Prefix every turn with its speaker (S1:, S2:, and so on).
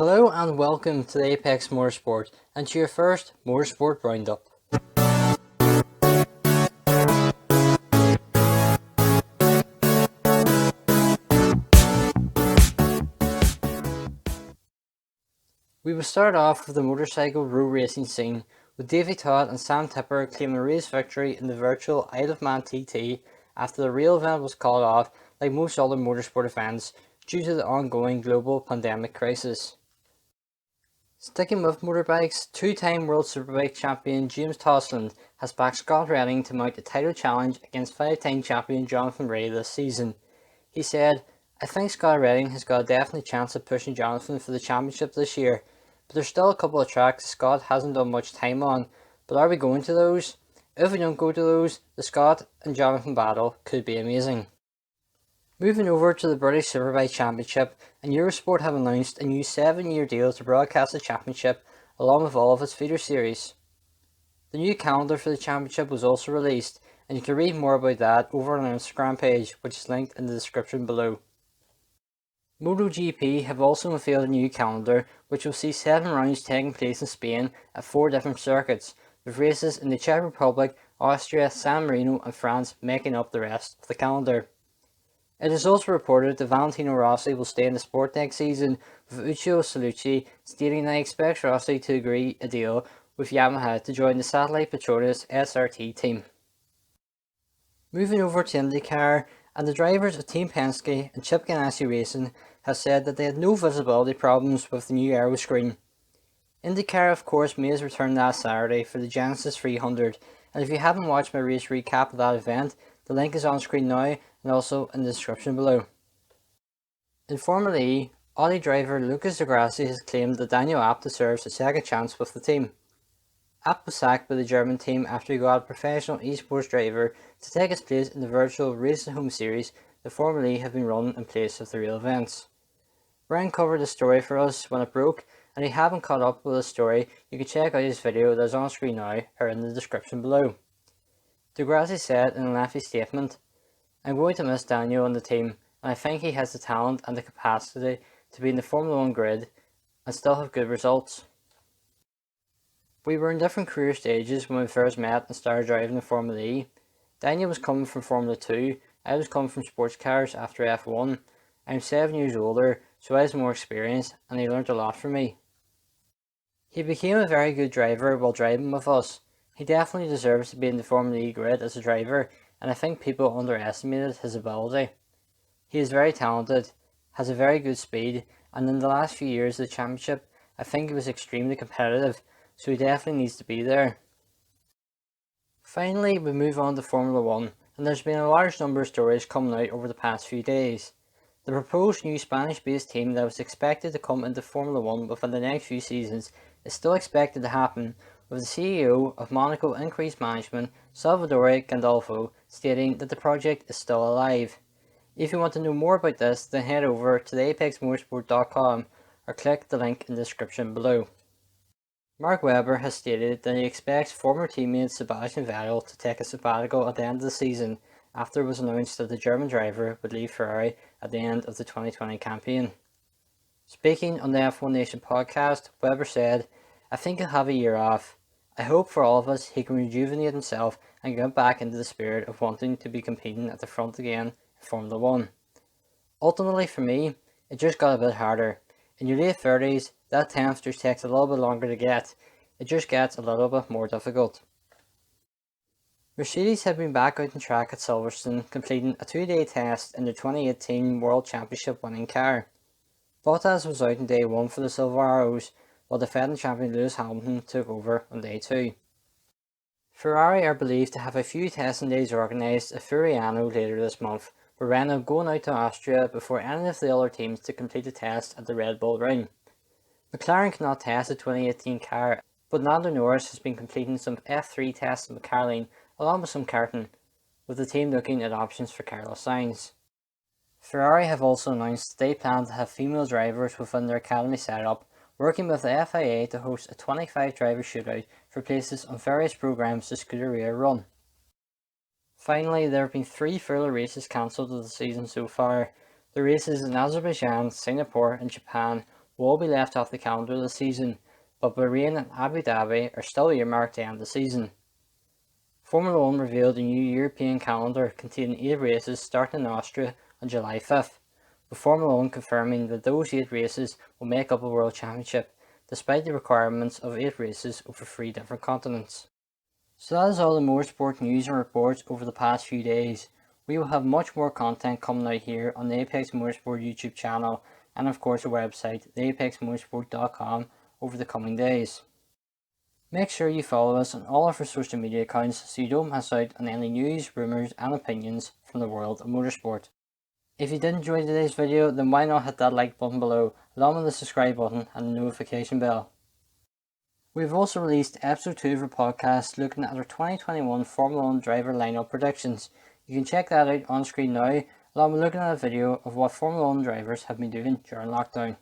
S1: Hello and welcome to the Apex Motorsport and to your first Motorsport Roundup. We will start off with the motorcycle road racing scene, with Davey Todd and Sam Tipper claiming a race victory in the virtual Isle of Man TT after the real event was called off like most other motorsport events due to the ongoing global pandemic crisis. Sticking with motorbikes, two-time World Superbike champion James Tosland has backed Scott Redding to mount a title challenge against five-time champion Jonathan Rea this season. He said, "I think Scott Redding has got a definite chance of pushing Jonathan for the championship this year, but there's still a couple of tracks Scott hasn't done much time on, but are we going to those? If we don't go to those, the Scott and Jonathan battle could be amazing." Moving over to the British Superbike Championship, and Eurosport have announced a new 7-year deal to broadcast the championship along with all of its feeder series. The new calendar for the championship was also released, and you can read more about that over on our Instagram page, which is linked in the description below. MotoGP have also unveiled a new calendar which will see 7 rounds taking place in Spain at 4 different circuits, with races in the Czech Republic, Austria, San Marino and France making up the rest of the calendar. It is also reported that Valentino Rossi will stay in the sport next season, with Uccio Salucci stating that he expects Rossi to agree a deal with Yamaha to join the satellite Petronas SRT team. Moving over to Indycar, and the drivers of Team Penske and Chip Ganassi Racing have said that they had no visibility problems with the new aero screen. Indycar of course made his return last Saturday for the Genesis 300, and if you haven't watched my race recap of that event, the link is on screen now and also in the description below. In Formula E, Audi driver Lucas Di Grassi has claimed that Daniel Abt deserves a second chance with the team. Abt was sacked by the German team after he got a professional esports driver to take his place in the virtual Race at Home series that Formula E have been run in place of the real events. Ryan covered the story for us when it broke, and if you haven't caught up with the story, you can check out his video that is on screen now or in the description below. Di Grassi said in a lengthy statement, "I'm going to miss Daniel on the team, and I think he has the talent and the capacity to be in the Formula 1 grid and still have good results. We were in different career stages when we first met and started driving in Formula E. Daniel was coming from Formula 2, I was coming from sports cars after F1. I'm 7 years older, so I was more experienced and he learnt a lot from me. He became a very good driver while driving with us. He definitely deserves to be in the Formula E grid as a driver, and I think people underestimated his ability. He is very talented, has a very good speed, and in the last few years of the championship, I think he was extremely competitive, so he definitely needs to be there." Finally, we move on to Formula 1, and there's been a large number of stories coming out over the past few days. The proposed new Spanish-based team that was expected to come into Formula 1 within the next few seasons is still expected to happen, with the CEO of Monaco Increased Management, Salvatore Gandolfo, stating that the project is still alive. If you want to know more about this, then head over to theapexmotorsport.com or click the link in the description below. Mark Webber has stated that he expects former teammate Sebastian Vettel to take a sabbatical at the end of the season after it was announced that the German driver would leave Ferrari at the end of the 2020 campaign. Speaking on the F1 Nation podcast, Webber said, "I think he'll have a year off. I hope for all of us he can rejuvenate himself and get back into the spirit of wanting to be competing at the front again in Formula 1. Ultimately for me, it just got a bit harder. In your late 30s, that 10th just takes a little bit longer to get. It just gets a little bit more difficult." Mercedes have been back out on track at Silverstone, completing a 2-day test in their 2018 World Championship winning car. Bottas was out on day 1 for the Silver Arrows, while defending champion Lewis Hamilton took over on day 2. Ferrari are believed to have a few testing days organised at Furiano later this month, with Renault going out to Austria before any of the other teams to complete a test at the Red Bull Ring. McLaren cannot test the 2018 car, but Lando Norris has been completing some F3 tests in McLaren along with some karting, with the team looking at options for Carlos Sainz. Ferrari have also announced they plan to have female drivers within their academy setup, working with the FIA to host a 25 driver shootout for places on various programs the Scuderia run. Finally, there have been 3 further races cancelled of the season so far. The races in Azerbaijan, Singapore and Japan will all be left off the calendar this season, but Bahrain and Abu Dhabi are still earmarked to end the season. Formula 1 revealed a new European calendar containing 8 races starting in Austria on July 5th, with Formula 1 confirming that those 8 races will make up a World Championship, despite the requirements of 8 races over 3 different continents. So that is all the motorsport news and reports over the past few days. We will have much more content coming out here on the Apex Motorsport YouTube channel and of course our website, theapexmotorsport.com, over the coming days. Make sure you follow us on all of our social media accounts so you don't miss out on any news, rumours and opinions from the world of motorsport. If you did enjoy today's video, then why not hit that like button below, along with the subscribe button and the notification bell. We've also released episode 2 of our podcast looking at our 2021 Formula 1 driver lineup predictions. You can check that out on screen now, along with looking at a video of what Formula 1 drivers have been doing during lockdown.